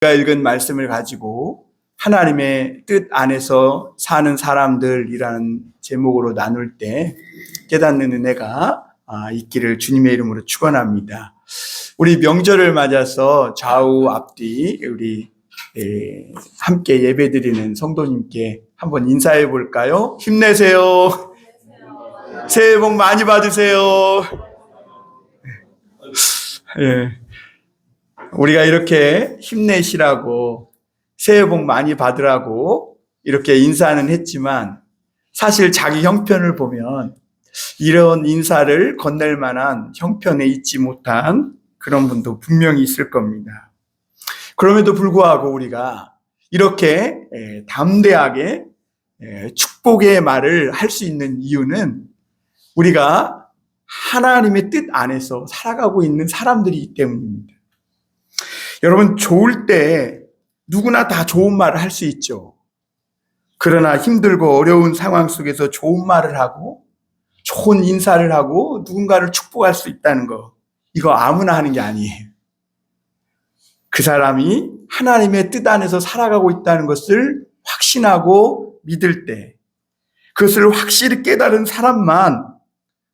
우리가 읽은 말씀을 가지고 하나님의 뜻 안에서 사는 사람들이라는 제목으로 나눌 때 깨닫는 은혜가 있기를 주님의 이름으로 축원합니다. 우리 명절을 맞아서 좌우 앞뒤 우리 함께 예배드리는 성도님께 한번 인사해 볼까요? 힘내세요. 새해 복 많이 받으세요. 예. 우리가 이렇게 힘내시라고 새해 복 많이 받으라고 이렇게 인사는 했지만 사실 자기 형편을 보면 이런 인사를 건넬 만한 형편에 있지 못한 그런 분도 분명히 있을 겁니다. 그럼에도 불구하고 우리가 이렇게 담대하게 축복의 말을 할 수 있는 이유는 우리가 하나님의 뜻 안에서 살아가고 있는 사람들이기 때문입니다. 여러분, 좋을 때 누구나 다 좋은 말을 할 수 있죠. 그러나 힘들고 어려운 상황 속에서 좋은 말을 하고 좋은 인사를 하고 누군가를 축복할 수 있다는 거, 이거 아무나 하는 게 아니에요. 그 사람이 하나님의 뜻 안에서 살아가고 있다는 것을 확신하고 믿을 때, 그것을 확실히 깨달은 사람만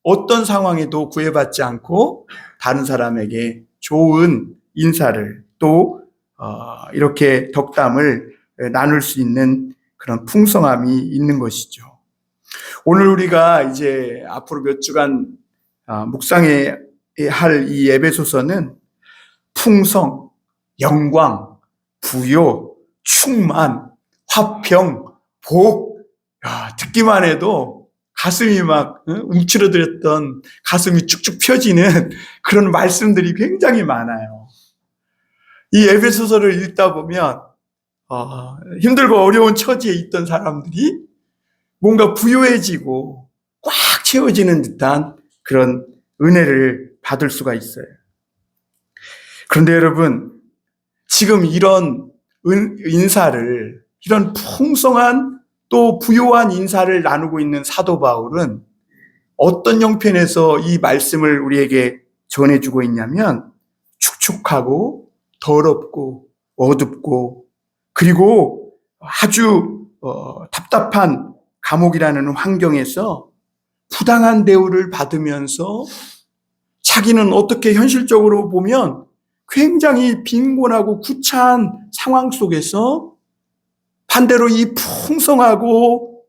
어떤 상황에도 구애받지 않고 다른 사람에게 좋은 인사를 또 이렇게 덕담을 나눌 수 있는 그런 풍성함이 있는 것이죠. 오늘 우리가 이제 앞으로 몇 주간 묵상해야 할 이 에베소서는 풍성, 영광, 부요, 충만, 화평, 복, 듣기만 해도 가슴이 막 움츠러들었던 가슴이 쭉쭉 펴지는 그런 말씀들이 굉장히 많아요. 이 에베소서를 읽다 보면 힘들고 어려운 처지에 있던 사람들이 뭔가 부유해지고 꽉 채워지는 듯한 그런 은혜를 받을 수가 있어요. 그런데 여러분, 지금 이런 인사를, 이런 풍성한 또 부요한 인사를 나누고 있는 사도 바울은 어떤 형편에서 이 말씀을 우리에게 전해주고 있냐면 축축하고 더럽고 어둡고 그리고 아주 답답한 감옥이라는 환경에서 부당한 대우를 받으면서 자기는 어떻게 현실적으로 보면 굉장히 빈곤하고 구차한 상황 속에서 반대로 이 풍성하고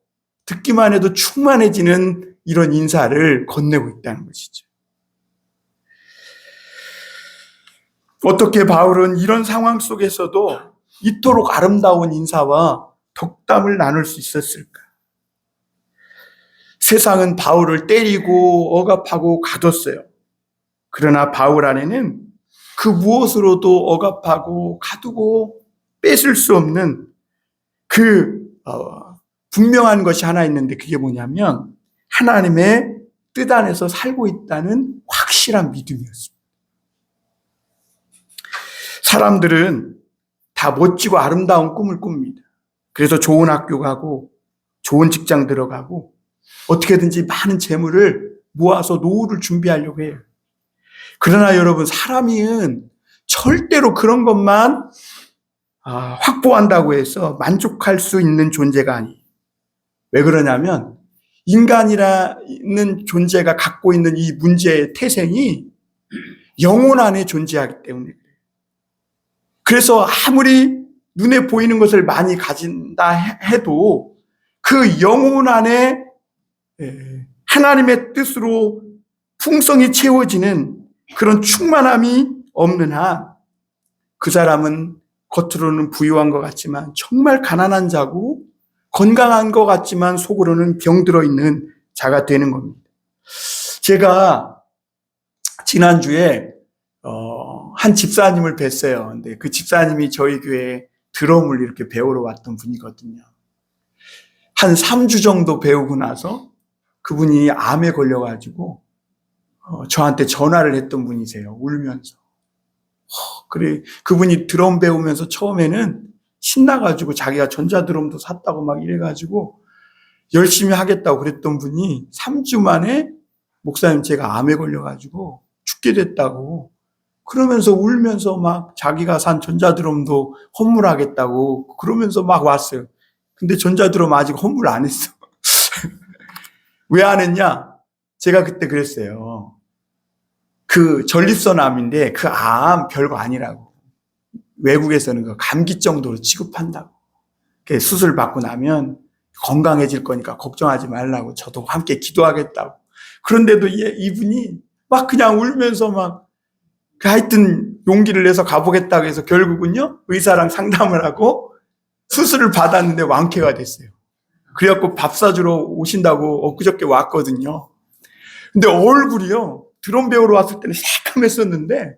듣기만 해도 충만해지는 이런 인사를 건네고 있다는 것이죠. 어떻게 바울은 이런 상황 속에서도 이토록 아름다운 인사와 덕담을 나눌 수 있었을까? 세상은 바울을 때리고 억압하고 가뒀어요. 그러나 바울 안에는 그 무엇으로도 억압하고 가두고 뺏을 수 없는 그 분명한 것이 하나 있는데 그게 뭐냐면 하나님의 뜻 안에서 살고 있다는 확실한 믿음이었습니다. 사람들은 다 멋지고 아름다운 꿈을 꿉니다. 그래서 좋은 학교 가고 좋은 직장 들어가고 어떻게든지 많은 재물을 모아서 노후를 준비하려고 해요. 그러나 여러분, 사람은 절대로 그런 것만 확보한다고 해서 만족할 수 있는 존재가 아니에요. 왜 그러냐면 인간이라는 존재가 갖고 있는 이 문제의 태생이 영혼 안에 존재하기 때문에 그래요. 그래서 아무리 눈에 보이는 것을 많이 가진다 해도 그 영혼 안에 하나님의 뜻으로 풍성히 채워지는 그런 충만함이 없는 한 그 사람은 겉으로는 부유한 것 같지만 정말 가난한 자고 건강한 것 같지만 속으로는 병들어 있는 자가 되는 겁니다. 제가 지난주에 한 집사님을 뵀어요. 근데 그 집사님이 저희 교회에 드럼을 이렇게 배우러 왔던 분이거든요. 한 3주 정도 배우고 나서 그분이 암에 걸려가지고 저한테 전화를 했던 분이세요. 울면서. 그래, 그분이 드럼 배우면서 처음에는 신나가지고 자기가 전자드럼도 샀다고 막 이래가지고 열심히 하겠다고 그랬던 분이 3주 만에 목사님 제가 암에 걸려가지고 죽게 됐다고 그러면서 울면서 막 자기가 산 전자드럼도 헌물하겠다고 그러면서 막 왔어요. 근데 전자드럼 아직 헌물 안 했어. 왜 안 했냐? 제가 그때 그랬어요. 그 전립선암인데 그 암 별거 아니라고. 외국에서는 그 감기 정도로 취급한다고. 수술 받고 나면 건강해질 거니까 걱정하지 말라고 저도 함께 기도하겠다고. 그런데도 이분이 막 그냥 울면서 막 하여튼 용기를 내서 가보겠다고 해서 결국은요 의사랑 상담을 하고 수술을 받았는데 완쾌가 됐어요. 그래갖고 밥 사주러 오신다고 엊그저께 왔거든요. 근데 얼굴이요 드럼 배우러 왔을 때는 새까맸었는데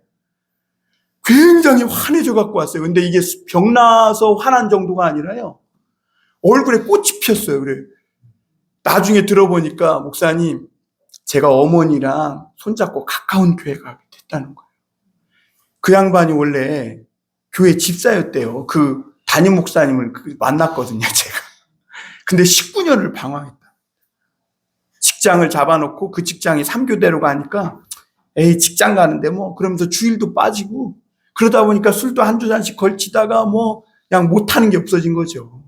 굉장히 환해져 갖고 왔어요. 근데 이게 병나서 화난 정도가 아니라요 얼굴에 꽃이 피었어요. 그래. 나중에 들어보니까 목사님 제가 어머니랑 손잡고 가까운 교회 가게 됐다는 거예요. 그 양반이 원래 교회 집사였대요. 그 담임 목사님을 만났거든요, 제가. 근데 19년을 방황했다. 직장을 잡아놓고 그 직장이 3교대로 가니까 에이 직장 가는데 뭐 그러면서 주일도 빠지고 그러다 보니까 술도 한두 잔씩 걸치다가 뭐 그냥 못하는 게 없어진 거죠.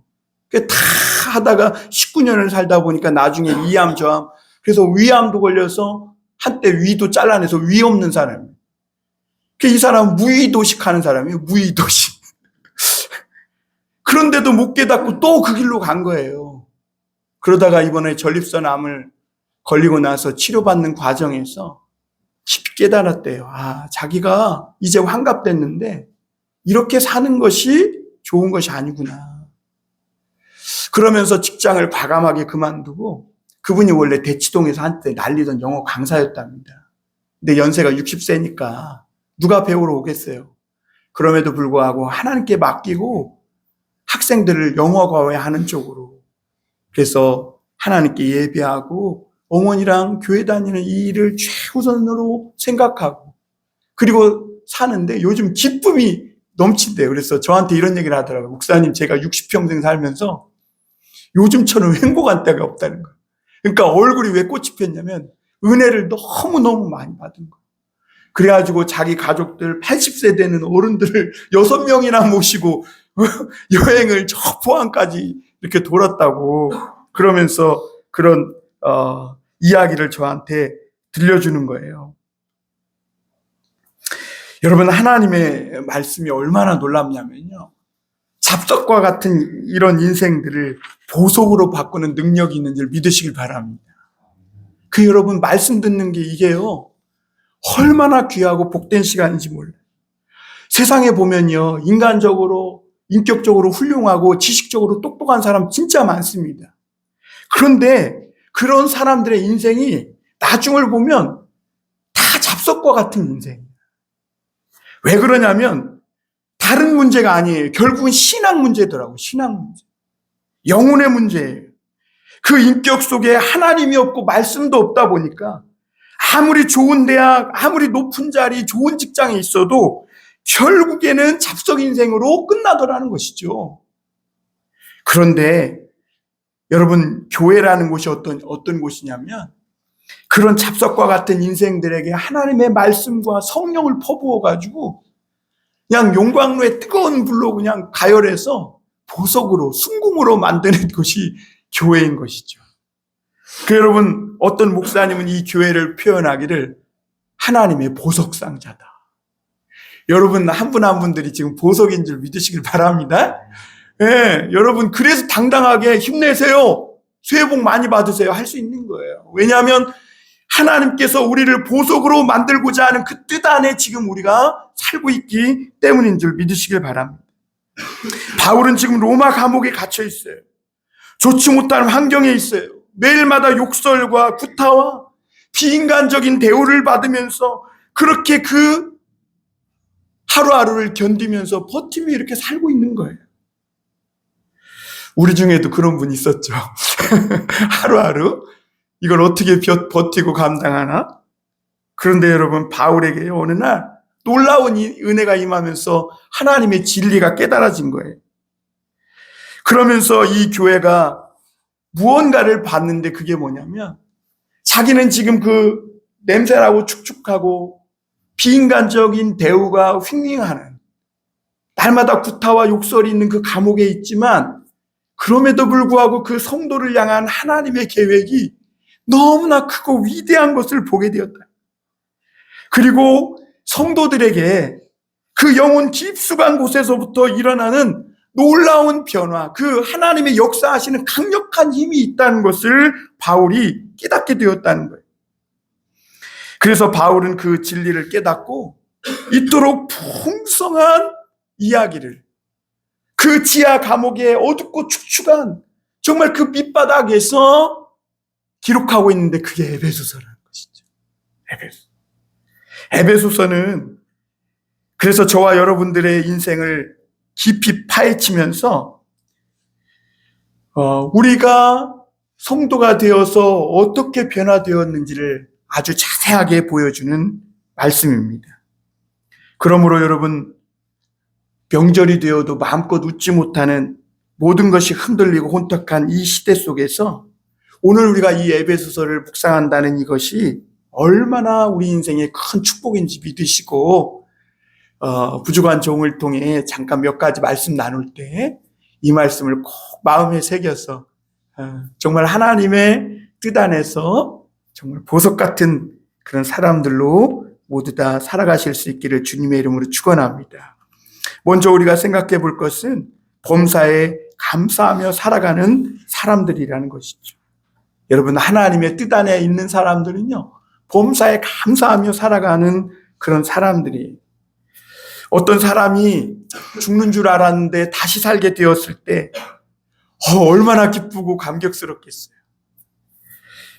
다 하다가 19년을 살다 보니까 나중에 위암, 저암 그래서 위암도 걸려서 한때 위도 잘라내서 위 없는 사람이에요. 이 사람은 무의도식 하는 사람이에요. 무의도식. 그런데도 못 깨닫고 또 그 길로 간 거예요. 그러다가 이번에 전립선암을 걸리고 나서 치료받는 과정에서 깊이 깨달았대요. 아, 자기가 이제 환갑됐는데 이렇게 사는 것이 좋은 것이 아니구나. 그러면서 직장을 과감하게 그만두고 그분이 원래 대치동에서 한때 날리던 영어 강사였답니다. 근데 연세가 60세니까 누가 배우러 오겠어요. 그럼에도 불구하고 하나님께 맡기고 학생들을 영어 과외하는 쪽으로 그래서 하나님께 예배하고 어머니랑 교회 다니는 이 일을 최우선으로 생각하고 그리고 사는데 요즘 기쁨이 넘친대요. 그래서 저한테 이런 얘기를 하더라고요. 목사님 제가 60평생 살면서 요즘처럼 행복한 때가 없다는 거예요. 그러니까 얼굴이 왜 꽃이 피었냐면 은혜를 너무너무 많이 받은 거예요. 그래가지고 자기 가족들 80세 되는 어른들을 6명이나 모시고 여행을 저 포항까지 이렇게 돌았다고 그러면서 그런 이야기를 저한테 들려주는 거예요. 여러분 하나님의 말씀이 얼마나 놀랍냐면요. 잡석과 같은 이런 인생들을 보석으로 바꾸는 능력이 있는 줄 믿으시길 바랍니다. 그 여러분 말씀 듣는 게 이게요. 얼마나 귀하고 복된 시간인지 몰라요. 세상에 보면요. 인간적으로 인격적으로 훌륭하고 지식적으로 똑똑한 사람 진짜 많습니다. 그런데 그런 사람들의 인생이 나중을 보면 다 잡석과 같은 인생이에요. 왜 그러냐면 다른 문제가 아니에요. 결국은 신앙 문제더라고요. 신앙 문제. 영혼의 문제예요. 그 인격 속에 하나님이 없고 말씀도 없다 보니까 아무리 좋은 대학, 아무리 높은 자리, 좋은 직장에 있어도 결국에는 잡석 인생으로 끝나더라는 것이죠. 그런데 여러분 교회라는 곳이 어떤 곳이냐면 그런 잡석과 같은 인생들에게 하나님의 말씀과 성령을 퍼부어가지고 그냥 용광로에 뜨거운 불로 그냥 가열해서 보석으로 순금으로 만드는 것이 교회인 것이죠. 그 여러분 어떤 목사님은 이 교회를 표현하기를 하나님의 보석 상자다. 여러분 한 분 한 분들이 지금 보석인 줄 믿으시길 바랍니다. 예, 여러분 그래서 당당하게 힘내세요. 새해 복 많이 받으세요. 할 수 있는 거예요. 왜냐하면 하나님께서 우리를 보석으로 만들고자 하는 그 뜻 안에 지금 우리가 살고 있기 때문인 줄 믿으시길 바랍니다. 바울은 지금 로마 감옥에 갇혀 있어요. 좋지 못한 환경에 있어요. 매일마다 욕설과 구타와 비인간적인 대우를 받으면서 그렇게 그 하루하루를 견디면서 버티며 이렇게 살고 있는 거예요. 우리 중에도 그런 분 있었죠. 하루하루 이걸 어떻게 버티고 감당하나? 그런데 여러분 바울에게 어느 날 놀라운 은혜가 임하면서 하나님의 진리가 깨달아진 거예요. 그러면서 이 교회가 무언가를 봤는데 그게 뭐냐면 자기는 지금 그 냄새나고 축축하고 비인간적인 대우가 횡행하는, 날마다 구타와 욕설이 있는 그 감옥에 있지만 그럼에도 불구하고 그 성도를 향한 하나님의 계획이 너무나 크고 위대한 것을 보게 되었다. 그리고 성도들에게 그 영혼 깊숙한 곳에서부터 일어나는 놀라운 변화, 그 하나님의 역사하시는 강력한 힘이 있다는 것을 바울이 깨닫게 되었다는 거예요. 그래서 바울은 그 진리를 깨닫고 이토록 풍성한 이야기를, 그 지하 감옥의 어둡고 축축한 정말 그 밑바닥에서 기록하고 있는데 그게 에베소서라는 것이죠. 에베소서는 그래서 저와 여러분들의 인생을 깊이 파헤치면서 우리가 성도가 되어서 어떻게 변화되었는지를 아주 자세하게 보여주는 말씀입니다. 그러므로 여러분, 명절이 되어도 마음껏 웃지 못하는, 모든 것이 흔들리고 혼탁한 이 시대 속에서 오늘 우리가 이 에베소서를 묵상한다는 이것이 얼마나 우리 인생의 큰 축복인지 믿으시고, 부족한 종을 통해 잠깐 몇 가지 말씀 나눌 때 이 말씀을 꼭 마음에 새겨서 정말 하나님의 뜻 안에서 정말 보석 같은 그런 사람들로 모두 다 살아가실 수 있기를 주님의 이름으로 축원합니다. 먼저 우리가 생각해 볼 것은 범사에 감사하며 살아가는 사람들이라는 것이죠. 여러분, 하나님의 뜻 안에 있는 사람들은요, 범사에 감사하며 살아가는 그런 사람들이에요. 어떤 사람이 죽는 줄 알았는데 다시 살게 되었을 때 얼마나 기쁘고 감격스럽겠어요.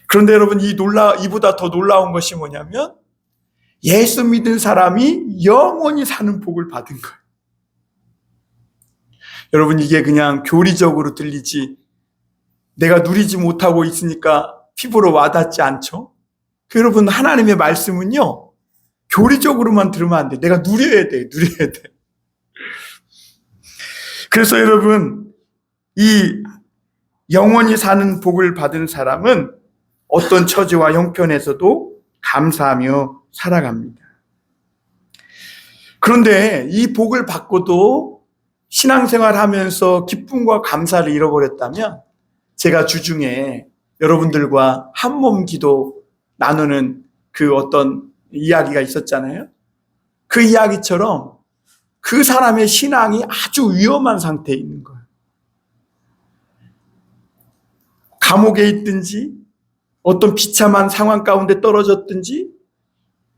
그런데 여러분, 이보다 더 놀라운 것이 뭐냐면 예수 믿은 사람이 영원히 사는 복을 받은 거예요. 여러분, 이게 그냥 교리적으로 들리지 내가 누리지 못하고 있으니까 피부로 와닿지 않죠? 여러분, 하나님의 말씀은요, 교리적으로만 들으면 안 돼. 내가 누려야 돼. 그래서 여러분, 이 영원히 사는 복을 받은 사람은 어떤 처지와 형편에서도 감사하며 살아갑니다. 그런데 이 복을 받고도 신앙생활 하면서 기쁨과 감사를 잃어버렸다면, 제가 주중에 여러분들과 한몸 기도 나누는 그 어떤 이야기가 있었잖아요. 그 이야기처럼 그 사람의 신앙이 아주 위험한 상태에 있는 거예요. 감옥에 있든지 어떤 비참한 상황 가운데 떨어졌든지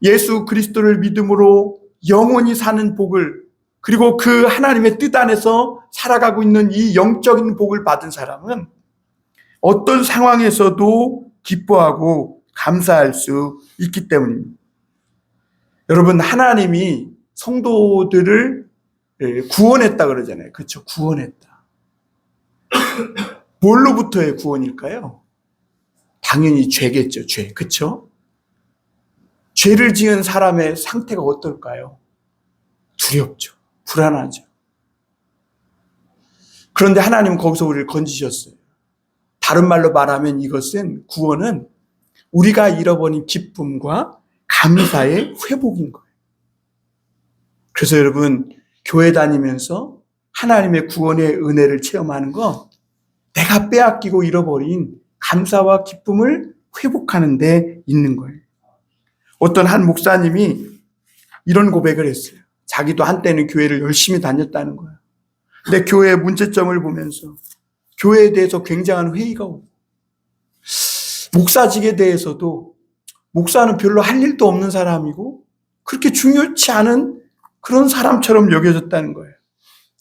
예수 그리스도를 믿음으로 영원히 사는 복을, 그리고 그 하나님의 뜻 안에서 살아가고 있는 이 영적인 복을 받은 사람은 어떤 상황에서도 기뻐하고 감사할 수 있기 때문입니다. 여러분, 하나님이 성도들을 구원했다 그러잖아요. 그렇죠? 구원했다. 뭘로부터의 구원일까요? 당연히 죄겠죠. 죄. 그렇죠? 죄를 지은 사람의 상태가 어떨까요? 두렵죠. 불안하죠. 그런데 하나님은 거기서 우리를 건지셨어요. 다른 말로 말하면 이것은, 구원은 우리가 잃어버린 기쁨과 감사의 회복인 거예요. 그래서 여러분, 교회 다니면서 하나님의 구원의 은혜를 체험하는 건 내가 빼앗기고 잃어버린 감사와 기쁨을 회복하는 데 있는 거예요. 어떤 한 목사님이 이런 고백을 했어요. 자기도 한때는 교회를 열심히 다녔다는 거예요. 근데 교회의 문제점을 보면서 교회에 대해서 굉장한 회의가 오고, 목사직에 대해서도 목사는 별로 할 일도 없는 사람이고 그렇게 중요치 않은 그런 사람처럼 여겨졌다는 거예요.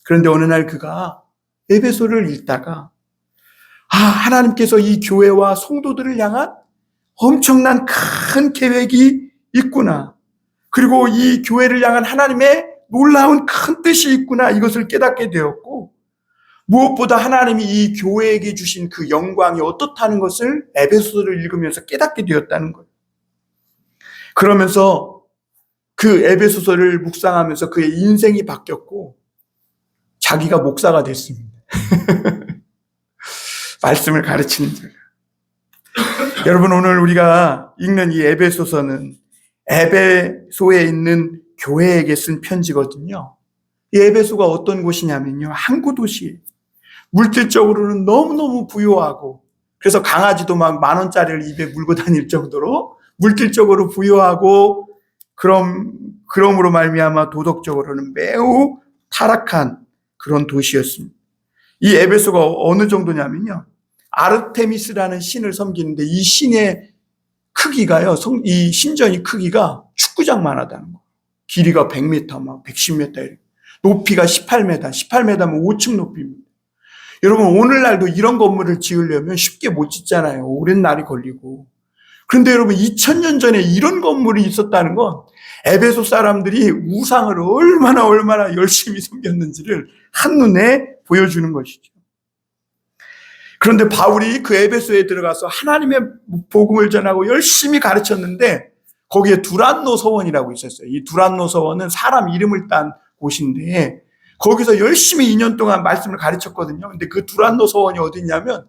그런데 어느 날 그가 에베소를 읽다가 하나님께서 이 교회와 성도들을 향한 엄청난 큰 계획이 있구나, 그리고 이 교회를 향한 하나님의 놀라운 큰 뜻이 있구나, 이것을 깨닫게 되었고, 무엇보다 하나님이 이 교회에게 주신 그 영광이 어떻다는 것을 에베소서를 읽으면서 깨닫게 되었다는 거예요. 그러면서 그 에베소서를 묵상하면서 그의 인생이 바뀌었고 자기가 목사가 됐습니다. 말씀을 가르치는 자가. 여러분, 오늘 우리가 읽는 이 에베소서는 에베소에 있는 교회에게 쓴 편지거든요. 이 에베소가 어떤 곳이냐면요, 항구 도시예요. 물질적으로는 너무너무 부유하고, 그래서 강아지도 막 10,000원짜리를 입에 물고 다닐 정도로 물질적으로 부유하고, 그럼으로 말미암아 도덕적으로는 매우 타락한 그런 도시였습니다. 이 에베소가 어느 정도냐면요, 아르테미스라는 신을 섬기는데 이 신의 크기가요, 이 신전이 크기가 축구장만 하다는 거예요. 길이가 100m, 막 110m 이렇게. 높이가 18m, 18m면 5층 높이입니다. 여러분, 오늘날도 이런 건물을 지으려면 쉽게 못 짓잖아요. 오랜 날이 걸리고. 그런데 여러분, 2000년 전에 이런 건물이 있었다는 건 에베소 사람들이 우상을 얼마나 열심히 섬겼는지를 한눈에 보여주는 것이죠. 그런데 바울이 그 에베소에 들어가서 하나님의 복음을 전하고 열심히 가르쳤는데 거기에 두란노 서원이라고 있었어요. 이 두란노 서원은 사람 이름을 딴 곳인데 거기서 열심히 2년 동안 말씀을 가르쳤거든요. 근데 그 두란노 서원이 어디 있냐면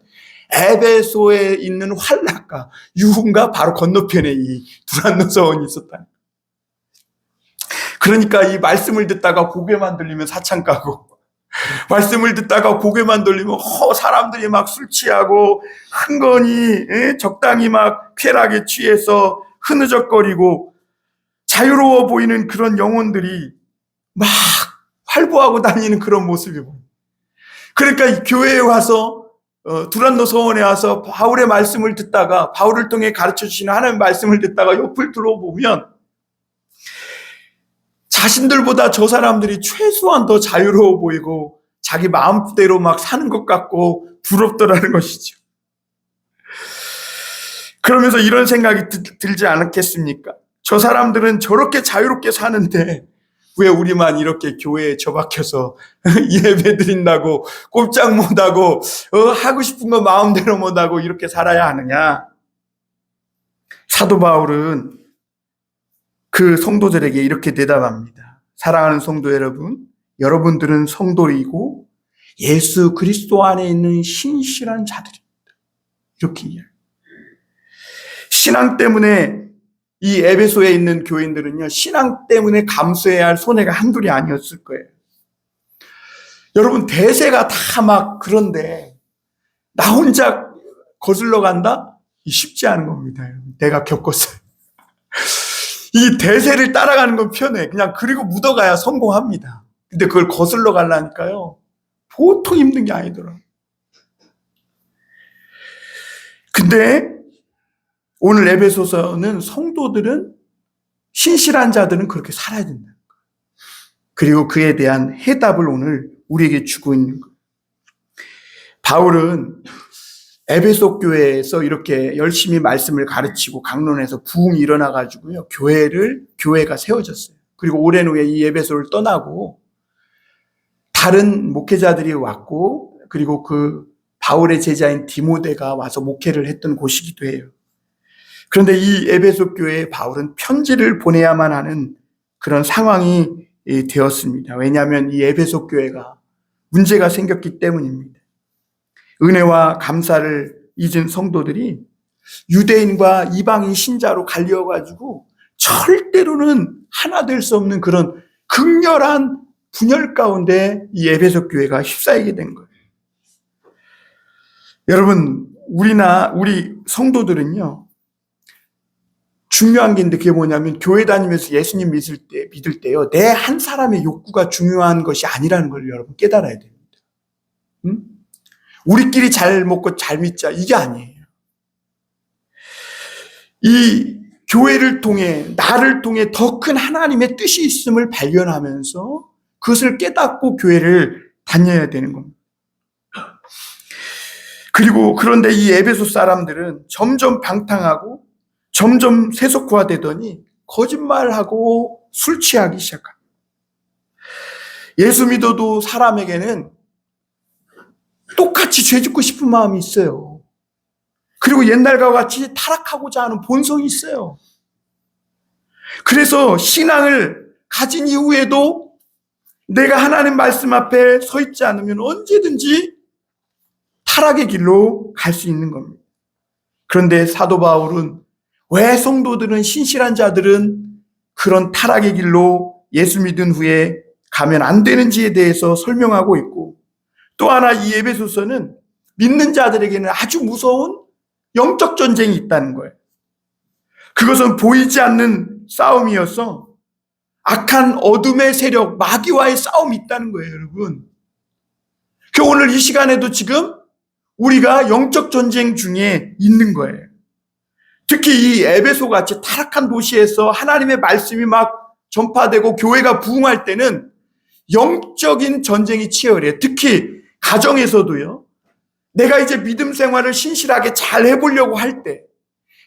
에베소에 있는 활락과 유흥가 바로 건너편에 이 두란노 서원이 있었다. 그러니까 이 말씀을 듣다가 고개만 들리면 사창 가고, 말씀을 듣다가 고개만 돌리면 사람들이 막 술 취하고 흥건히 적당히 막 쾌락에 취해서 흐느적거리고 자유로워 보이는 그런 영혼들이 막 활보하고 다니는 그런 모습이 보여요. 그러니까 이 교회에 와서 두란노 서원에 와서 바울의 말씀을 듣다가, 바울을 통해 가르쳐 주시는 하나님의 말씀을 듣다가 옆을 들어보면 자신들보다 저 사람들이 최소한 더 자유로워 보이고 자기 마음대로 막 사는 것 같고 부럽더라는 것이죠. 그러면서 이런 생각이 들지 않겠습니까? 저 사람들은 저렇게 자유롭게 사는데 왜 우리만 이렇게 교회에 처박혀서 예배 드린다고 꼼짝 못하고 하고 싶은 거 마음대로 못하고 이렇게 살아야 하느냐? 사도 바울은 그 성도들에게 이렇게 대답합니다. 사랑하는 성도 여러분, 여러분들은 성도이고 예수 그리스도 안에 있는 신실한 자들입니다. 이렇게 이야기해요. 신앙 때문에 이 에베소에 있는 교인들은요, 신앙 때문에 감수해야 할 손해가 한둘이 아니었을 거예요. 여러분, 대세가 다 막 그런데 나 혼자 거슬러 간다? 쉽지 않은 겁니다. 내가 겪었어요. 이 대세를 따라가는 건 편해. 그냥 그리고 묻어가야 성공합니다. 근데 그걸 거슬러 가려니까요, 보통 힘든 게 아니더라고요. 근데 오늘 에베소서는 성도들은, 신실한 자들은 그렇게 살아야 된다. 그리고 그에 대한 해답을 오늘 우리에게 주고 있는 거예요. 바울은 에베소 교회에서 이렇게 열심히 말씀을 가르치고 강론해서 부흥이 일어나가지고요, 교회가 세워졌어요. 그리고 오랜 후에 이 에베소를 떠나고 다른 목회자들이 왔고, 그리고 그 바울의 제자인 디모데가 와서 목회를 했던 곳이기도 해요. 그런데 이 에베소 교회에 바울은 편지를 보내야만 하는 그런 상황이 되었습니다. 왜냐하면 이 에베소 교회가 문제가 생겼기 때문입니다. 은혜와 감사를 잊은 성도들이 유대인과 이방인 신자로 갈려가지고 절대로는 하나 될 수 없는 그런 극렬한 분열 가운데 이 에베소 교회가 휩싸이게 된 거예요. 여러분, 우리 성도들은요, 중요한 게 있는데 그게 뭐냐면 교회 다니면서 예수님 믿을 때요, 내 한 사람의 욕구가 중요한 것이 아니라는 걸 여러분 깨달아야 됩니다. 응? 우리끼리 잘 먹고 잘 믿자, 이게 아니에요. 이 교회를 통해, 나를 통해 더 큰 하나님의 뜻이 있음을 발견하면서 그것을 깨닫고 교회를 다녀야 되는 겁니다. 그런데 이 에베소 사람들은 점점 방탕하고 점점 세속화되더니 거짓말하고 술 취하기 시작합니다. 예수 믿어도 사람에게는 똑같이 죄 짓고 싶은 마음이 있어요. 그리고 옛날과 같이 타락하고자 하는 본성이 있어요. 그래서 신앙을 가진 이후에도 내가 하나님 말씀 앞에 서 있지 않으면 언제든지 타락의 길로 갈 수 있는 겁니다. 그런데 사도 바울은 왜 성도들은, 신실한 자들은 그런 타락의 길로 예수 믿은 후에 가면 안 되는지에 대해서 설명하고 있고, 또 하나 이 에베소서는 믿는 자들에게는 아주 무서운 영적 전쟁이 있다는 거예요. 그것은 보이지 않는 싸움이어서 악한 어둠의 세력, 마귀와의 싸움이 있다는 거예요, 여러분. 오늘 이 시간에도 지금 우리가 영적 전쟁 중에 있는 거예요. 특히 이 에베소 같이 타락한 도시에서 하나님의 말씀이 막 전파되고 교회가 부흥할 때는 영적인 전쟁이 치열해요. 특히 가정에서도요. 내가 이제 믿음 생활을 신실하게 잘 해보려고 할 때,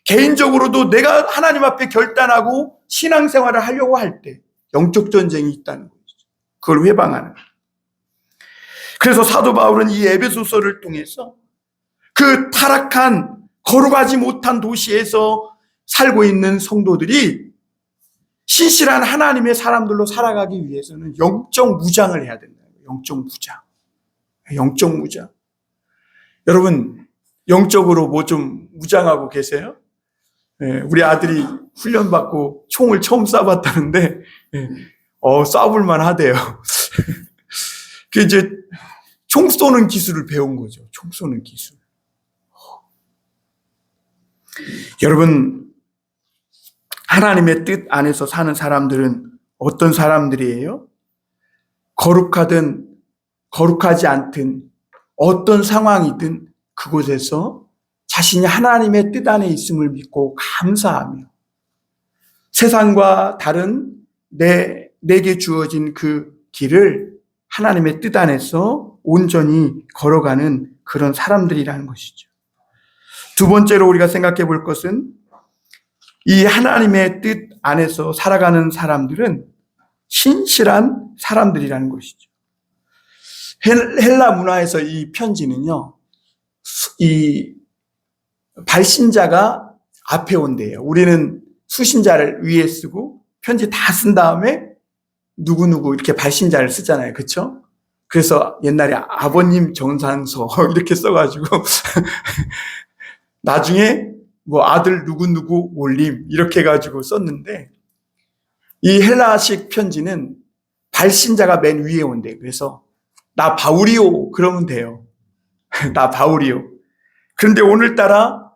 개인적으로도 내가 하나님 앞에 결단하고 신앙생활을 하려고 할 때 영적 전쟁이 있다는 거죠. 그걸 회방하는. 그래서 사도 바울은 이 에베소서를 통해서 그 타락한, 거룩하지 못한 도시에서 살고 있는 성도들이 신실한 하나님의 사람들로 살아가기 위해서는 영적 무장을 해야 된다. 영적 무장. 영적 무장. 여러분, 영적으로 뭐 좀 무장하고 계세요? 우리 아들이 훈련받고 총을 처음 쏴봤다는데, 쏴볼만 하대요. 그 이제 총 쏘는 기술을 배운 거죠. 총 쏘는 기술. 여러분, 하나님의 뜻 안에서 사는 사람들은 어떤 사람들이에요? 거룩하든 거룩하지 않든 어떤 상황이든 그곳에서 자신이 하나님의 뜻 안에 있음을 믿고 감사하며 세상과 다른 내게 주어진 그 길을 하나님의 뜻 안에서 온전히 걸어가는 그런 사람들이라는 것이죠. 두 번째로 우리가 생각해 볼 것은 이 하나님의 뜻 안에서 살아가는 사람들은 신실한 사람들이라는 것이죠. 헬라 문화에서 이 편지는요, 이 발신자가 앞에 온대요. 우리는 수신자를 위에 쓰고 편지 다 쓴 다음에 누구누구 이렇게 발신자를 쓰잖아요. 그렇죠? 그래서 옛날에 아버님 정산서 이렇게 써가지고 나중에 뭐 아들 누구누구 올림 이렇게 해가지고 썼는데, 이 헬라식 편지는 발신자가 맨 위에 온대. 그래서 나 바울이요 그러면 돼요. 나 바울이요. 그런데 오늘따라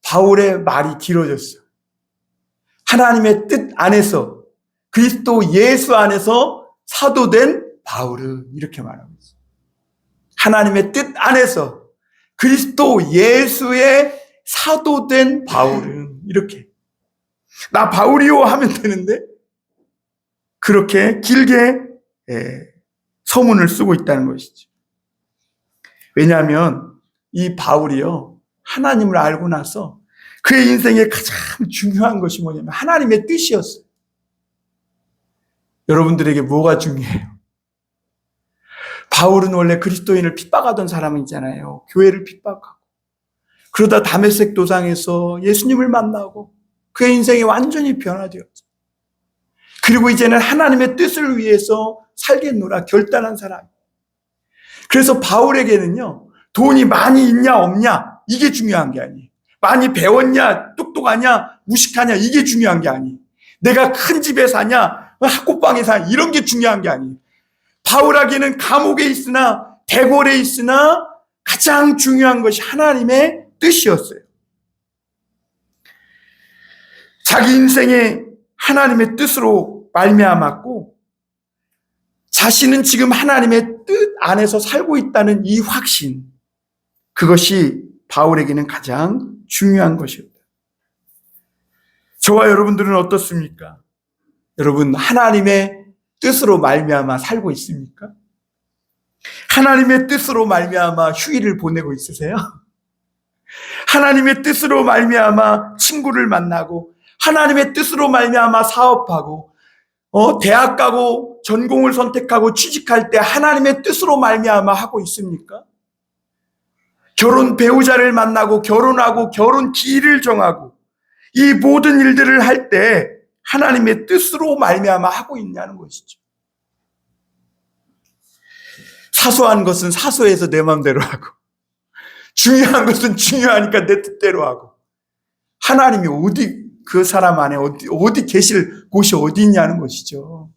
바울의 말이 길어졌어. 하나님의 뜻 안에서, 그리스도 예수 안에서 사도된 바울은 이렇게 말하고 있어요. 하나님의 뜻 안에서 그리스도 예수의 사도된 바울은 이렇게, 나 바울이요 하면 되는데 그렇게 길게 서문을 쓰고 있다는 것이죠. 왜냐하면 이 바울이요, 하나님을 알고 나서 그의 인생에 가장 중요한 것이 뭐냐면 하나님의 뜻이었어요. 여러분들에게 뭐가 중요해요? 바울은 원래 그리스도인을 핍박하던 사람이잖아요. 교회를 핍박하고. 그러다 다메섹 도상에서 예수님을 만나고 그의 인생이 완전히 변화되었죠. 그리고 이제는 하나님의 뜻을 위해서 살겠노라 결단한 사람. 그래서 바울에게는요, 돈이 많이 있냐 없냐 이게 중요한 게 아니에요. 많이 배웠냐 똑똑하냐 무식하냐 이게 중요한 게 아니에요. 내가 큰 집에 사냐 학고방에 사냐 이런 게 중요한 게 아니에요. 바울에게는 감옥에 있으나 대궐에 있으나 가장 중요한 것이 하나님의 뜻이었어요. 자기 인생에 하나님의 뜻으로 말미암았고 자신은 지금 하나님의 뜻 안에서 살고 있다는 이 확신, 그것이 바울에게는 가장 중요한 것이었다. 저와 여러분들은 어떻습니까? 여러분, 하나님의 뜻으로 말미암아 살고 있습니까? 하나님의 뜻으로 말미암아 휴일을 보내고 있으세요? 하나님의 뜻으로 말미암아 친구를 만나고 하나님의 뜻으로 말미암아 사업하고 대학 가고 전공을 선택하고 취직할 때 하나님의 뜻으로 말미암아 하고 있습니까? 결혼 배우자를 만나고 결혼하고 결혼 기일을 정하고 이 모든 일들을 할 때 하나님의 뜻으로 말미암아 하고 있냐는 것이죠. 사소한 것은 사소해서 내 마음대로 하고 중요한 것은 중요하니까 내 뜻대로 하고 하나님이 어디, 그 사람 안에 어디 계실 곳이 어디 있냐는 것이죠.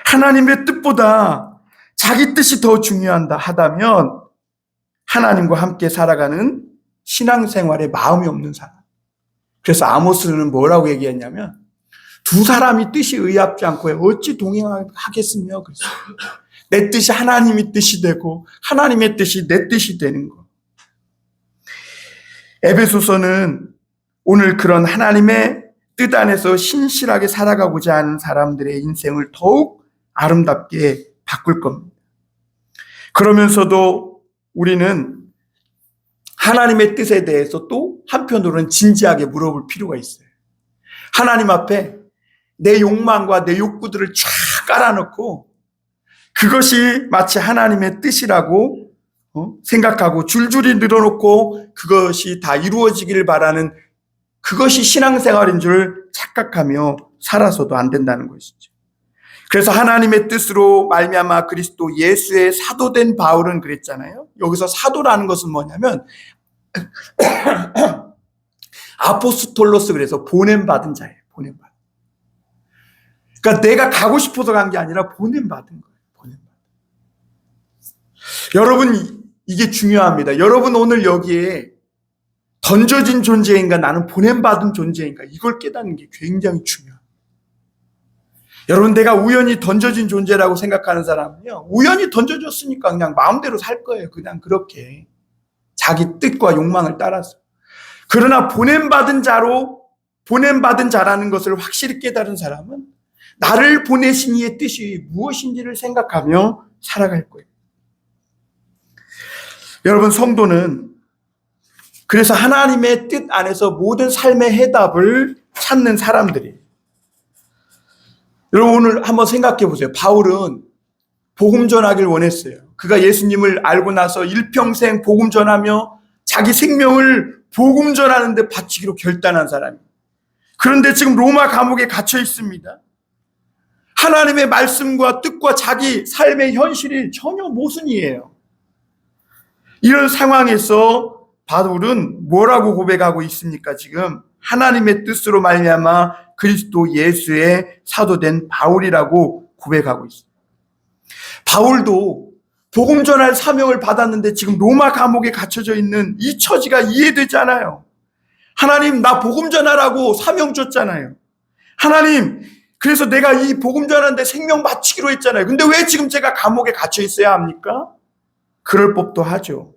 하나님의 뜻보다 자기 뜻이 더 중요하다 하다면 하나님과 함께 살아가는 신앙생활에 마음이 없는 사람. 그래서 아모스는 뭐라고 얘기했냐면 두 사람이 뜻이 의합지 않고 어찌 동행하겠으며 그랬어요. 내 뜻이 하나님의 뜻이 되고 하나님의 뜻이 내 뜻이 되는 것. 에베소서는 오늘 그런 하나님의 뜻 안에서 신실하게 살아가고자 하는 사람들의 인생을 더욱 아름답게 바꿀 겁니다. 그러면서도 우리는 하나님의 뜻에 대해서 또 한편으로는 진지하게 물어볼 필요가 있어요. 하나님 앞에 내 욕망과 내 욕구들을 쫙 깔아놓고 그것이 마치 하나님의 뜻이라고 생각하고 줄줄이 늘어놓고 그것이 다 이루어지기를 바라는 그것이 신앙생활인 줄 착각하며 살아서도 안 된다는 것이죠. 그래서 하나님의 뜻으로 말미암아 그리스도 예수의 사도된 바울은 그랬잖아요. 여기서 사도라는 것은 뭐냐면 아포스톨로스, 그래서 보냄받은 자예요. 보냄받은. 그러니까 내가 가고 싶어서 간 게 아니라 보냄받은 거예요. 보냄받은. 여러분, 이게 중요합니다. 여러분 오늘 여기에 던져진 존재인가 나는 보냄받은 존재인가 이걸 깨닫는 게 굉장히 중요합니다. 여러분, 내가 우연히 던져진 존재라고 생각하는 사람은요, 우연히 던져졌으니까 그냥 마음대로 살 거예요. 그냥 그렇게 자기 뜻과 욕망을 따라서. 그러나 보냄받은 자라는 것을 확실히 깨달은 사람은 나를 보내신 이의 뜻이 무엇인지를 생각하며 살아갈 거예요. 여러분, 성도는 그래서 하나님의 뜻 안에서 모든 삶의 해답을 찾는 사람들이에요. 여러분, 오늘 한번 생각해 보세요. 바울은 복음 전하길 원했어요. 그가 예수님을 알고 나서 일평생 복음 전하며 자기 생명을 복음 전하는 데 바치기로 결단한 사람이에요. 그런데 지금 로마 감옥에 갇혀 있습니다. 하나님의 말씀과 뜻과 자기 삶의 현실이 전혀 모순이에요. 이런 상황에서 바울은 뭐라고 고백하고 있습니까? 지금 하나님의 뜻으로 말미암아 그리스도 예수의 사도된 바울이라고 고백하고 있습니다. 바울도 복음 전할 사명을 받았는데 지금 로마 감옥에 갇혀져 있는 이 처지가 이해되지 않아요. 하나님, 나 복음 전하라고 사명 줬잖아요. 하나님, 그래서 내가 이 복음 전하는데 생명 바치기로 했잖아요. 근데 왜 지금 제가 감옥에 갇혀 있어야 합니까? 그럴 법도 하죠.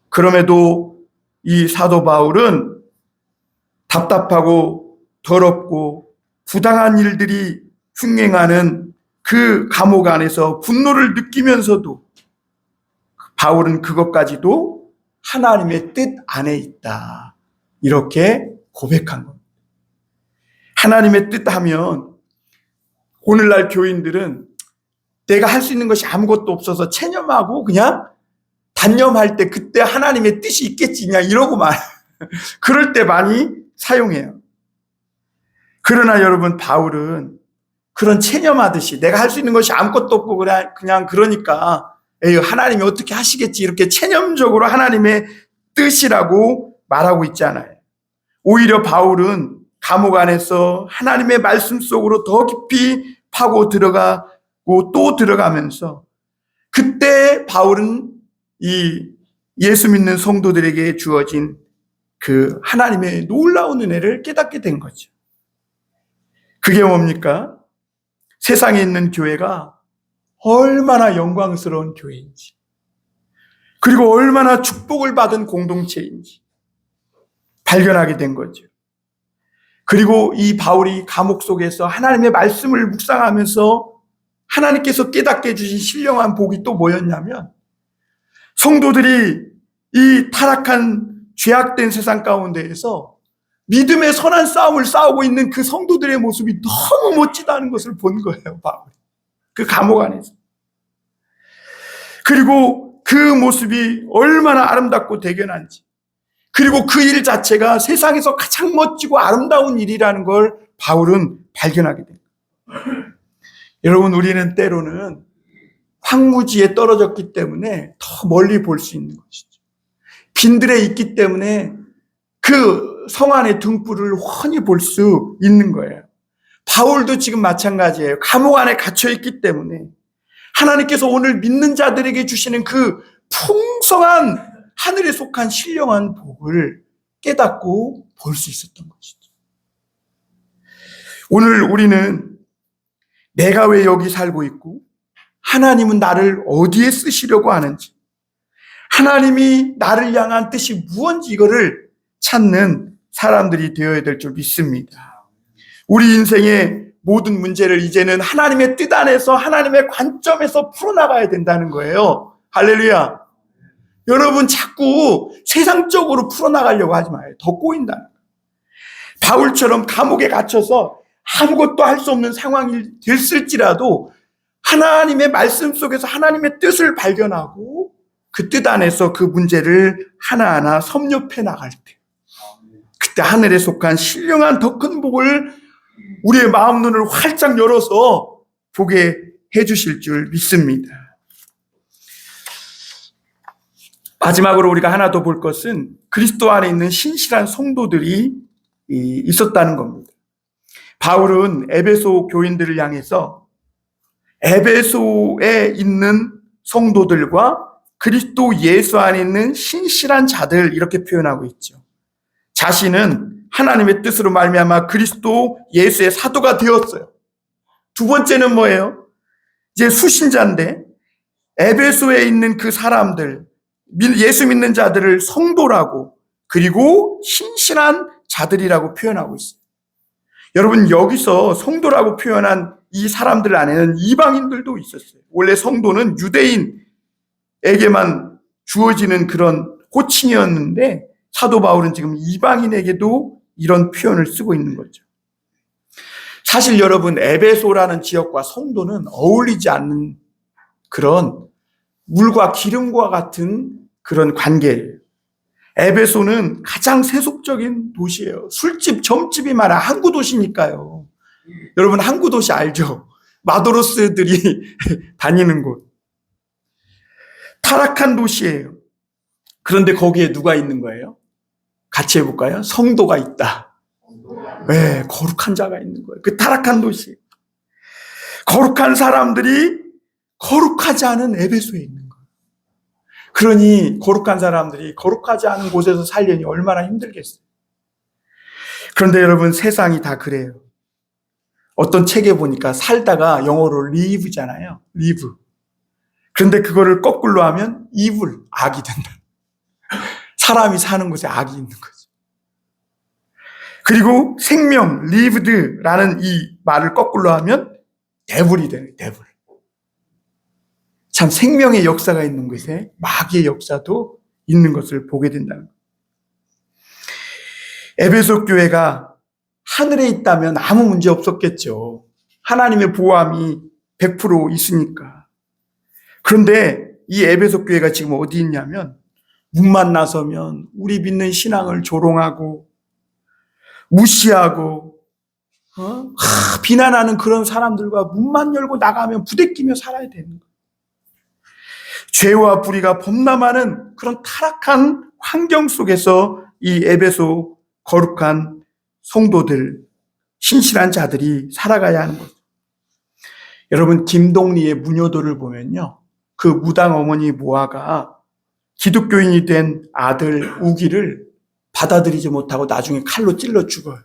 그럼에도 이 사도 바울은 답답하고 더럽고 부당한 일들이 흉행하는 그 감옥 안에서 분노를 느끼면서도 바울은 그것까지도 하나님의 뜻 안에 있다. 이렇게 고백한 겁니다. 하나님의 뜻 하면 오늘날 교인들은 내가 할 수 있는 것이 아무것도 없어서 체념하고 그냥 단념할 때 그때 하나님의 뜻이 있겠지 그냥 이러고만 그럴 때 많이 사용해요. 그러나 여러분, 바울은 그런 체념하듯이 내가 할 수 있는 것이 아무것도 없고 그냥 그러니까 에이, 하나님이 어떻게 하시겠지 이렇게 체념적으로 하나님의 뜻이라고 말하고 있잖아요. 오히려 바울은 감옥 안에서 하나님의 말씀 속으로 더 깊이 파고 들어가고 또 들어가면서 그때 바울은 이 예수 믿는 성도들에게 주어진 그 하나님의 놀라운 은혜를 깨닫게 된 거죠. 그게 뭡니까? 세상에 있는 교회가 얼마나 영광스러운 교회인지, 그리고 얼마나 축복을 받은 공동체인지 발견하게 된 거죠. 그리고 이 바울이 감옥 속에서 하나님의 말씀을 묵상하면서 하나님께서 깨닫게 해주신 신령한 복이 또 뭐였냐면, 성도들이 이 타락한 죄악된 세상 가운데에서 믿음의 선한 싸움을 싸우고 있는 그 성도들의 모습이 너무 멋지다는 것을 본 거예요, 바울이. 그 감옥 안에서. 그리고 그 모습이 얼마나 아름답고 대견한지, 그리고 그 일 자체가 세상에서 가장 멋지고 아름다운 일이라는 걸 바울은 발견하게 됩니다. 여러분, 우리는 때로는 황무지에 떨어졌기 때문에 더 멀리 볼 수 있는 것이죠. 빈들에 있기 때문에 그 성 안의 등불을 훤히 볼 수 있는 거예요. 바울도 지금 마찬가지예요. 감옥 안에 갇혀 있기 때문에 하나님께서 오늘 믿는 자들에게 주시는 그 풍성한 하늘에 속한 신령한 복을 깨닫고 볼 수 있었던 것이죠. 오늘 우리는 내가 왜 여기 살고 있고 하나님은 나를 어디에 쓰시려고 하는지, 하나님이 나를 향한 뜻이 무엇인지 이거를 찾는 사람들이 되어야 될 줄 믿습니다. 우리 인생의 모든 문제를 이제는 하나님의 뜻 안에서 하나님의 관점에서 풀어나가야 된다는 거예요. 할렐루야. 여러분 자꾸 세상적으로 풀어나가려고 하지 마요. 더 꼬인다는 거예요. 바울처럼 감옥에 갇혀서 아무것도 할 수 없는 상황이 됐을지라도 하나님의 말씀 속에서 하나님의 뜻을 발견하고 그 뜻 안에서 그 문제를 하나하나 섭렵해 나갈 때, 그때 하늘에 속한 신령한 더 큰 복을 우리의 마음 눈을 활짝 열어서 보게 해주실 줄 믿습니다. 마지막으로 우리가 하나 더 볼 것은 그리스도 안에 있는 신실한 성도들이 있었다는 겁니다. 바울은 에베소 교인들을 향해서 에베소에 있는 성도들과 그리스도 예수 안에 있는 신실한 자들 이렇게 표현하고 있죠. 자신은 하나님의 뜻으로 말미암아 그리스도 예수의 사도가 되었어요. 두 번째는 뭐예요? 이제 수신자인데 에베소에 있는 그 사람들, 예수 믿는 자들을 성도라고 그리고 신실한 자들이라고 표현하고 있어요. 여러분 여기서 성도라고 표현한 이 사람들 안에는 이방인들도 있었어요. 원래 성도는 유대인에게만 주어지는 그런 호칭이었는데 사도 바울은 지금 이방인에게도 이런 표현을 쓰고 있는 거죠. 사실 여러분 에베소라는 지역과 성도는 어울리지 않는 그런 물과 기름과 같은 그런 관계예요. 에베소는 가장 세속적인 도시예요. 술집, 점집이 많아. 항구 도시니까요. 여러분 항구 도시 알죠? 마도로스들이 다니는 곳. 타락한 도시예요. 그런데 거기에 누가 있는 거예요? 같이 해볼까요? 성도가 있다. 네, 거룩한 자가 있는 거예요. 그 타락한 도시. 거룩한 사람들이 거룩하지 않은 에베소에 있는 거예요. 그러니 거룩한 사람들이 거룩하지 않은 곳에서 살려니 얼마나 힘들겠어요. 그런데 여러분 세상이 다 그래요. 어떤 책에 보니까 살다가 영어로 live잖아요. live. 그런데 그거를 거꾸로 하면 evil, 악이 된다. 사람이 사는 곳에 악이 있는 거죠. 그리고 생명, lived라는 이 말을 거꾸로 하면 devil이 되는 devil. 참 생명의 역사가 있는 곳에 마귀의 역사도 있는 것을 보게 된다는 거예요. 에베소 교회가 하늘에 있다면 아무 문제 없었겠죠. 하나님의 보호함이 100% 있으니까. 그런데 이 에베소 교회가 지금 어디 있냐면 문만 나서면 우리 믿는 신앙을 조롱하고 무시하고 비난하는 그런 사람들과 문만 열고 나가면 부대끼며 살아야 되는 거예요. 죄와 불의가 범람하는 그런 타락한 환경 속에서 이 에베소 거룩한 성도들, 신실한 자들이 살아가야 하는 거죠. 여러분 김동리의 무녀도를 보면요. 그 무당 어머니 모아가 기독교인이 된 아들 우기를 받아들이지 못하고 나중에 칼로 찔러 죽어요.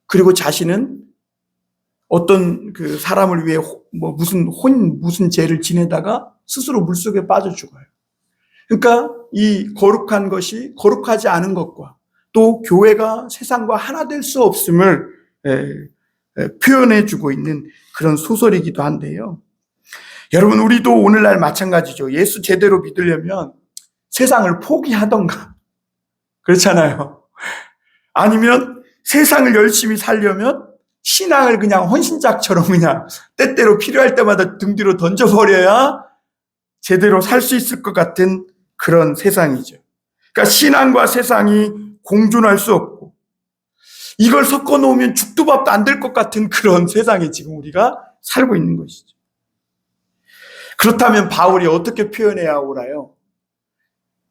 그리고 자신은 어떤 그 사람을 위해 무슨 죄를 지내다가 스스로 물속에 빠져 죽어요. 그러니까 이 거룩한 것이 거룩하지 않은 것과 또 교회가 세상과 하나 될 수 없음을 표현해주고 있는 그런 소설이기도 한데요. 여러분 우리도 오늘날 마찬가지죠. 예수 제대로 믿으려면 세상을 포기하던가 그렇잖아요. 아니면 세상을 열심히 살려면 신앙을 그냥 헌신짝처럼 그냥 때때로 필요할 때마다 등 뒤로 던져버려야 제대로 살 수 있을 것 같은 그런 세상이죠. 그러니까 신앙과 세상이 공존할 수 없고 이걸 섞어 놓으면 죽도 밥도 안 될 것 같은 그런 세상에 지금 우리가 살고 있는 것이죠. 그렇다면 바울이 어떻게 표현해야 옳아요?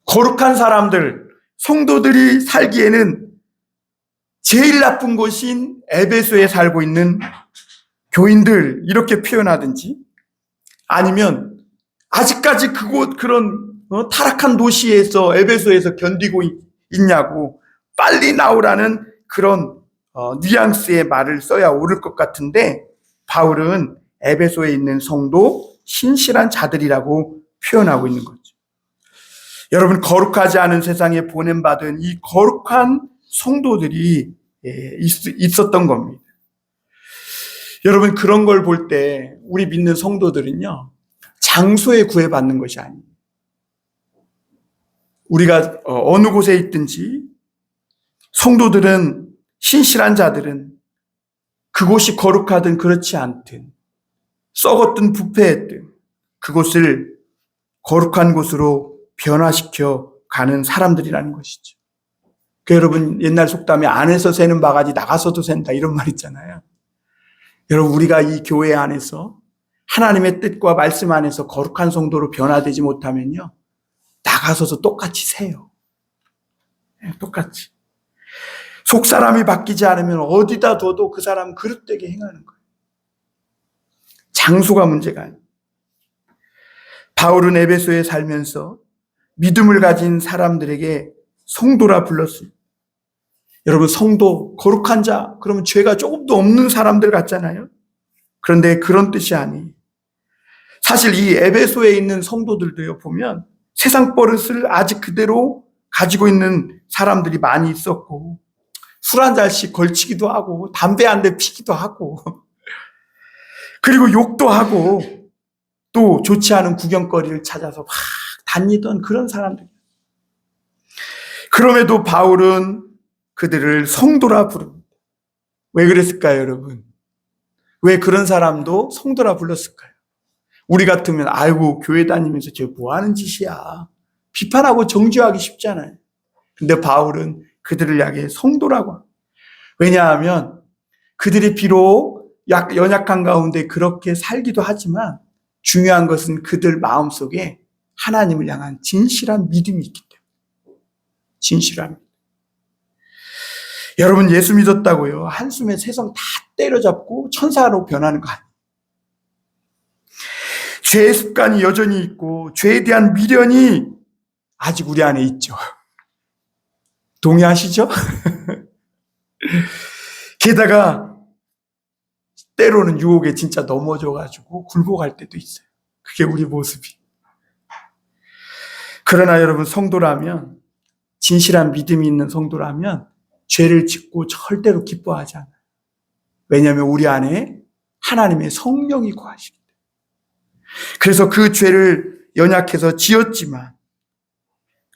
거룩한 사람들, 성도들이 살기에는 제일 나쁜 곳인 에베소에 살고 있는 교인들 이렇게 표현하든지, 아니면 아직까지 그런 타락한 도시에서 에베소에서 견디고 있냐고 빨리 나오라는 그런 뉘앙스의 말을 써야 옳을 것 같은데, 바울은 에베소에 있는 성도 신실한 자들이라고 표현하고 있는 거죠. 여러분, 거룩하지 않은 세상에 보냄받은 이 거룩한 성도들이 있었던 겁니다. 여러분, 그런 걸 볼 때 우리 믿는 성도들은요, 장소에 구애받는 것이 아니에요. 우리가 어느 곳에 있든지 성도들은, 신실한 자들은 그곳이 거룩하든 그렇지 않든, 썩었든 부패했든 그곳을 거룩한 곳으로 변화시켜 가는 사람들이라는 것이죠. 여러분, 옛날 속담에 안에서 새는 바가지 나가서도 샌다 이런 말 있잖아요. 여러분, 우리가 이 교회 안에서 하나님의 뜻과 말씀 안에서 거룩한 성도로 변화되지 못하면요, 나가서도 똑같이 새요. 똑같이. 속 사람이 바뀌지 않으면 어디다 둬도 그 사람은 그릇되게 행하는 거예요. 장소가 문제가 아니에요. 바울은 에베소에 살면서 믿음을 가진 사람들에게 성도라 불렀어요. 여러분, 성도, 거룩한 자, 그러면 죄가 조금도 없는 사람들 같잖아요. 그런데 그런 뜻이 아니에요. 사실 이 에베소에 있는 성도들도요, 보면 세상 버릇을 아직 그대로 가지고 있는 사람들이 많이 있었고, 술 한 잔씩 걸치기도 하고, 담배 한 대 피기도 하고, 그리고 욕도 하고, 또 좋지 않은 구경거리를 찾아서 막 다니던 그런 사람들. 그럼에도 바울은 그들을 성도라 부릅니다. 왜 그랬을까요, 여러분? 왜 그런 사람도 성도라 불렀을까요? 우리 같으면 아이고, 교회 다니면서 저 뭐 하는 짓이야, 비판하고 정죄하기 쉽잖아요. 근데 바울은 그들을 향해 성도라고 합니다. 왜냐하면 그들이 비록 연약한 가운데 그렇게 살기도 하지만 중요한 것은 그들 마음속에 하나님을 향한 진실한 믿음이 있기 때문에. 진실함. 여러분, 예수 믿었다고요, 한숨에 세상 다 때려잡고 천사로 변하는 거 아니에요. 죄의 습관이 여전히 있고 죄에 대한 미련이 아직 우리 안에 있죠. 동의하시죠? 게다가 때로는 유혹에 진짜 넘어져가지고 굴복할 때도 있어요. 그게 우리 모습이. 그러나 여러분, 성도라면, 진실한 믿음이 있는 성도라면 죄를 짓고 절대로 기뻐하지 않아요. 왜냐하면 우리 안에 하나님의 성령이 거하시기 때문에. 그래서 그 죄를 연약해서 지었지만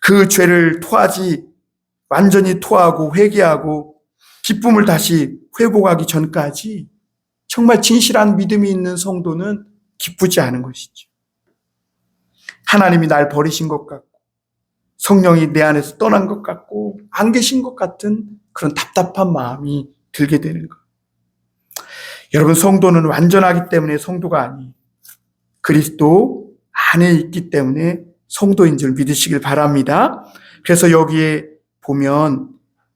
그 죄를 완전히 토하고 회개하고 기쁨을 다시 회복하기 전까지 정말 진실한 믿음이 있는 성도는 기쁘지 않은 것이죠. 하나님이 날 버리신 것 같고 성령이 내 안에서 떠난 것 같고 안 계신 것 같은 그런 답답한 마음이 들게 되는 것. 여러분, 성도는 완전하기 때문에 성도가 아니, 그리스도 안에 있기 때문에 성도인 줄 믿으시길 바랍니다. 그래서 여기에 보면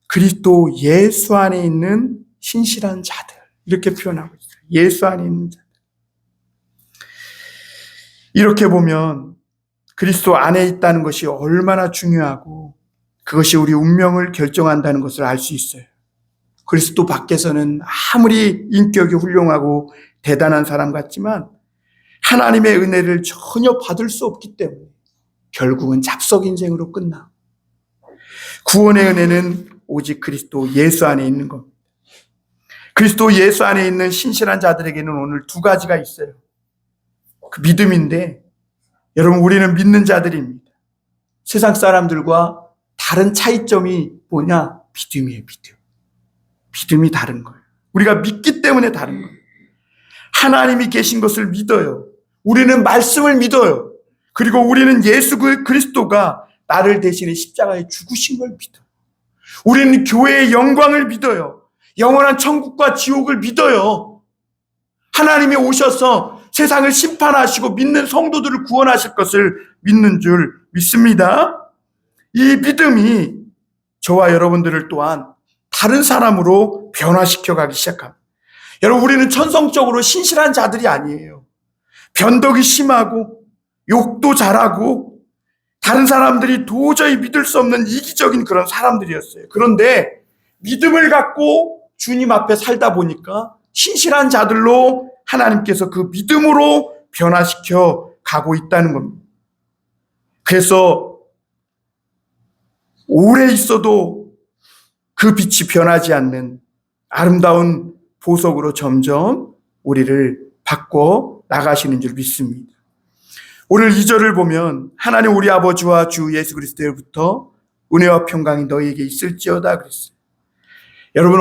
그리스도 예수 안에 있는 신실한 자들, 이렇게 표현하고 있어요. 예수 안에 있는 자들. 이렇게 보면 그리스도 안에 있다는 것이 얼마나 중요하고 그것이 우리 운명을 결정한다는 것을 알 수 있어요. 그리스도 밖에서는 아무리 인격이 훌륭하고 대단한 사람 같지만 하나님의 은혜를 전혀 받을 수 없기 때문에 결국은 잡석 인생으로 끝나. 구원의 은혜는 오직 그리스도 예수 안에 있는 겁니다. 그리스도 예수 안에 있는 신실한 자들에게는 오늘 두 가지가 있어요. 그 믿음인데, 여러분, 우리는 믿는 자들입니다. 세상 사람들과 다른 차이점이 뭐냐? 믿음이에요, 믿음. 믿음이 다른 거예요. 우리가 믿기 때문에 다른 거예요. 하나님이 계신 것을 믿어요. 우리는 말씀을 믿어요. 그리고 우리는 예수 그리스도가 나를 대신해 십자가에 죽으신 걸 믿어요. 우리는 교회의 영광을 믿어요. 영원한 천국과 지옥을 믿어요. 하나님이 오셔서 세상을 심판하시고 믿는 성도들을 구원하실 것을 믿는 줄 믿습니다. 이 믿음이 저와 여러분들을 또한 다른 사람으로 변화시켜 가기 시작합니다. 여러분, 우리는 천성적으로 신실한 자들이 아니에요. 변덕이 심하고 욕도 잘하고 다른 사람들이 도저히 믿을 수 없는 이기적인 그런 사람들이었어요. 그런데 믿음을 갖고 주님 앞에 살다 보니까 신실한 자들로 하나님께서 그 믿음으로 변화시켜 가고 있다는 겁니다. 그래서 오래 있어도 그 빛이 변하지 않는 아름다운 보석으로 점점 우리를 바꿔 나가시는 줄 믿습니다. 오늘 2절을 보면 하나님 우리 아버지와 주 예수 그리스도로부터 은혜와 평강이 너희에게 있을지어다 그랬어요. 여러분,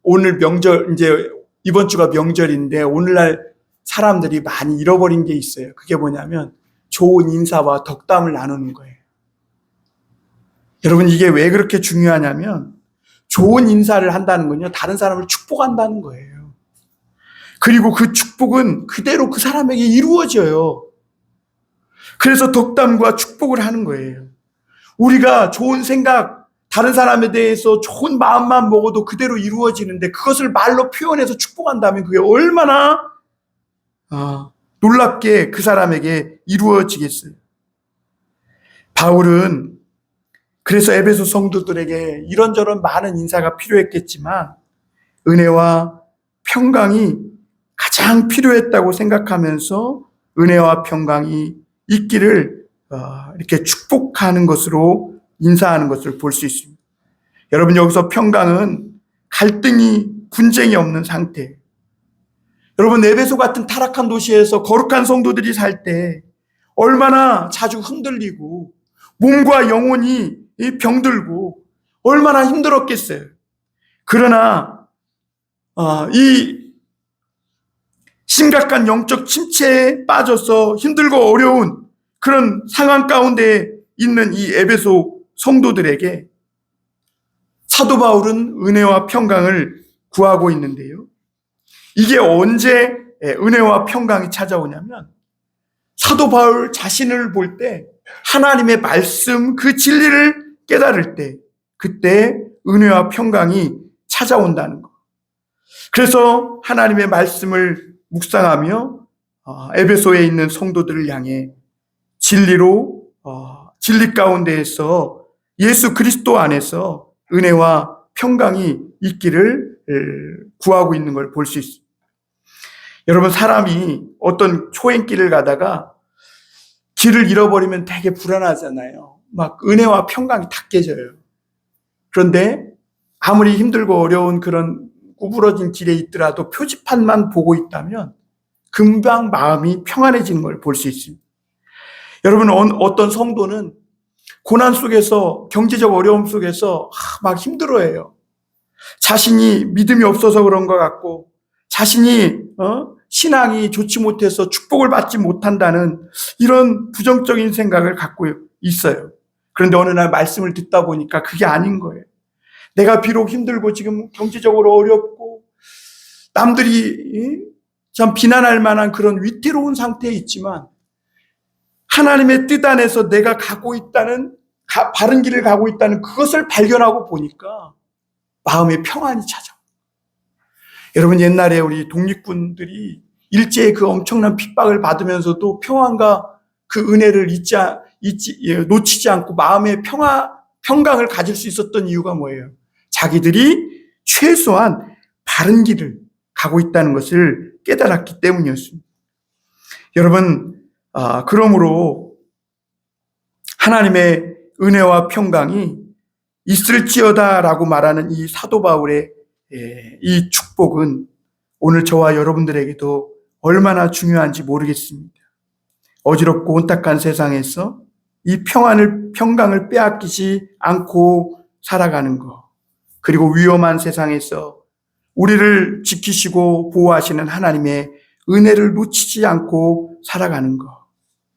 오늘 명절, 이제 이번 주가 명절인데 오늘날 사람들이 많이 잃어버린 게 있어요. 그게 뭐냐면 좋은 인사와 덕담을 나누는 거예요. 여러분, 이게 왜 그렇게 중요하냐면 좋은 인사를 한다는 건요, 다른 사람을 축복한다는 거예요. 그리고 그 축복은 그대로 그 사람에게 이루어져요. 그래서 덕담과 축복을 하는 거예요. 우리가 좋은 생각, 다른 사람에 대해서 좋은 마음만 먹어도 그대로 이루어지는데 그것을 말로 표현해서 축복한다면 그게 얼마나 놀랍게 그 사람에게 이루어지겠어요. 바울은 그래서 에베소 성도들에게 이런저런 많은 인사가 필요했겠지만 은혜와 평강이 가장 필요했다고 생각하면서 은혜와 평강이 있기를 이렇게 축복하는 것으로 인사하는 것을 볼 수 있습니다. 여러분, 여기서 평강은 갈등이, 분쟁이 없는 상태. 여러분, 에베소 같은 타락한 도시에서 거룩한 성도들이 살 때 얼마나 자주 흔들리고 몸과 영혼이 병들고 얼마나 힘들었겠어요. 그러나 이 심각한 영적 침체에 빠져서 힘들고 어려운 그런 상황 가운데 있는 이 에베소 성도들에게 사도 바울은 은혜와 평강을 구하고 있는데요. 이게 언제 은혜와 평강이 찾아오냐면 사도 바울 자신을 볼 때 하나님의 말씀, 그 진리를 깨달을 때 그때 은혜와 평강이 찾아온다는 것. 그래서 하나님의 말씀을 묵상하며 에베소에 있는 성도들을 향해 진리로 진리 가운데에서 예수 그리스도 안에서 은혜와 평강이 있기를 구하고 있는 걸 볼 수 있습니다. 여러분, 사람이 어떤 초행길을 가다가 길을 잃어버리면 되게 불안하잖아요. 막 은혜와 평강이 다 깨져요. 그런데 아무리 힘들고 어려운 그런 구부러진 길에 있더라도 표지판만 보고 있다면 금방 마음이 평안해지는 걸 볼 수 있습니다. 여러분, 어떤 성도는 고난 속에서, 경제적 어려움 속에서 막 힘들어해요. 자신이 믿음이 없어서 그런 것 같고 자신이 신앙이 좋지 못해서 축복을 받지 못한다는 이런 부정적인 생각을 갖고 있어요. 그런데 어느 날 말씀을 듣다 보니까 그게 아닌 거예요. 내가 비록 힘들고 지금 경제적으로 어렵고 남들이 참 비난할 만한 그런 위태로운 상태에 있지만 하나님의 뜻 안에서 내가 가고 있다는, 바른 길을 가고 있다는 그것을 발견하고 보니까 마음의 평안이 찾아와요. 여러분, 옛날에 우리 독립군들이 일제의 그 엄청난 핍박을 받으면서도 평안과 그 은혜를 놓치지 않고 마음의 평강을 가질 수 있었던 이유가 뭐예요? 자기들이 최소한 바른 길을 가고 있다는 것을 깨달았기 때문이었습니다. 여러분, 그러므로 하나님의 은혜와 평강이 있을지어다라고 말하는 이 사도 바울의 이 축복은 오늘 저와 여러분들에게도 얼마나 중요한지 모르겠습니다. 어지럽고 혼탁한 세상에서 이 평강을 빼앗기지 않고 살아가는 것, 그리고 위험한 세상에서 우리를 지키시고 보호하시는 하나님의 은혜를 놓치지 않고 살아가는 것,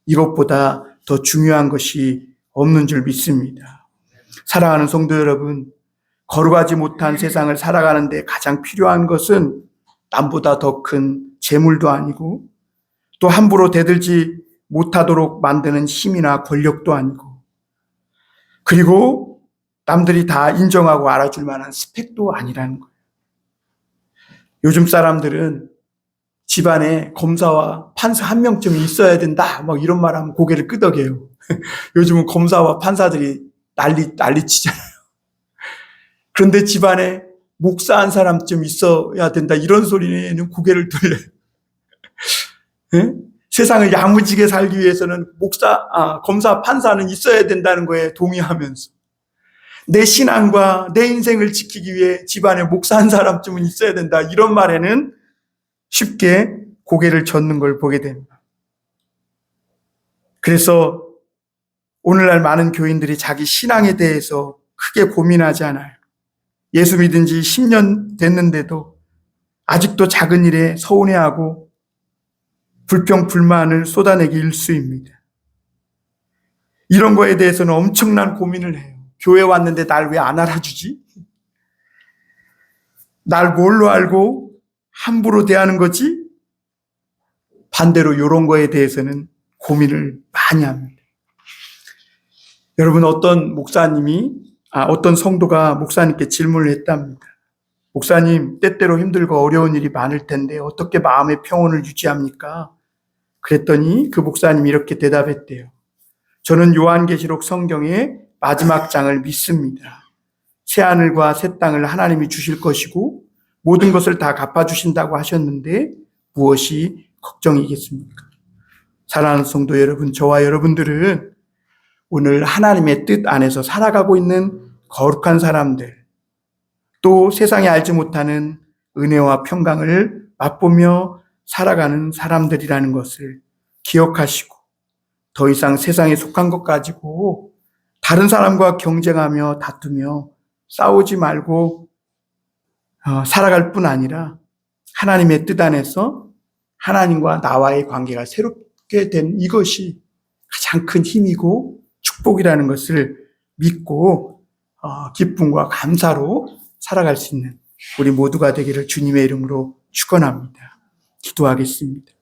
이것보다 더 중요한 것이 없는 줄 믿습니다. 사랑하는 성도 여러분, 거룩하지 못한 세상을 살아가는데 가장 필요한 것은 남보다 더 큰 재물도 아니고 또 함부로 대들지 못하도록 만드는 힘이나 권력도 아니고, 그리고 남들이 다 인정하고 알아줄 만한 스펙도 아니라는 거예요. 요즘 사람들은 집안에 검사와 판사 한 명쯤 있어야 된다, 막 이런 말 하면 고개를 끄덕여요. 요즘은 검사와 판사들이 난리치잖아요. 그런데 집안에 목사 한 사람쯤 있어야 된다, 이런 소리에는 고개를 돌려요. 예? 세상을 야무지게 살기 위해서는 검사, 판사는 있어야 된다는 거에 동의하면서 내 신앙과 내 인생을 지키기 위해 집안에 목사 한 사람쯤은 있어야 된다, 이런 말에는 쉽게 고개를 젓는 걸 보게 됩니다. 그래서 오늘날 많은 교인들이 자기 신앙에 대해서 크게 고민하지 않아요. 예수 믿은 지 10년 됐는데도 아직도 작은 일에 서운해하고 불평, 불만을 쏟아내기 일쑤입니다. 이런 거에 대해서는 엄청난 고민을 해요. 교회 왔는데 날 왜 안 알아주지? 날 뭘로 알고 함부로 대하는 거지? 반대로 이런 거에 대해서는 고민을 많이 합니다. 여러분, 어떤 성도가 목사님께 질문을 했답니다. 목사님, 때때로 힘들고 어려운 일이 많을 텐데 어떻게 마음의 평온을 유지합니까? 그랬더니 그 목사님이 이렇게 대답했대요. 저는 요한계시록 성경의 마지막 장을 믿습니다. 새하늘과 새 땅을 하나님이 주실 것이고 모든 것을 다 갚아주신다고 하셨는데 무엇이 걱정이겠습니까? 사랑하는 성도 여러분, 저와 여러분들은 오늘 하나님의 뜻 안에서 살아가고 있는 거룩한 사람들, 또 세상에 알지 못하는 은혜와 평강을 맛보며 살아가는 사람들이라는 것을 기억하시고 더 이상 세상에 속한 것 가지고 다른 사람과 경쟁하며 다투며 싸우지 말고 살아갈 뿐 아니라 하나님의 뜻 안에서 하나님과 나와의 관계가 새롭게 된 이것이 가장 큰 힘이고 축복이라는 것을 믿고 기쁨과 감사로 살아갈 수 있는 우리 모두가 되기를 주님의 이름으로 축원합니다. 기도하겠습니다.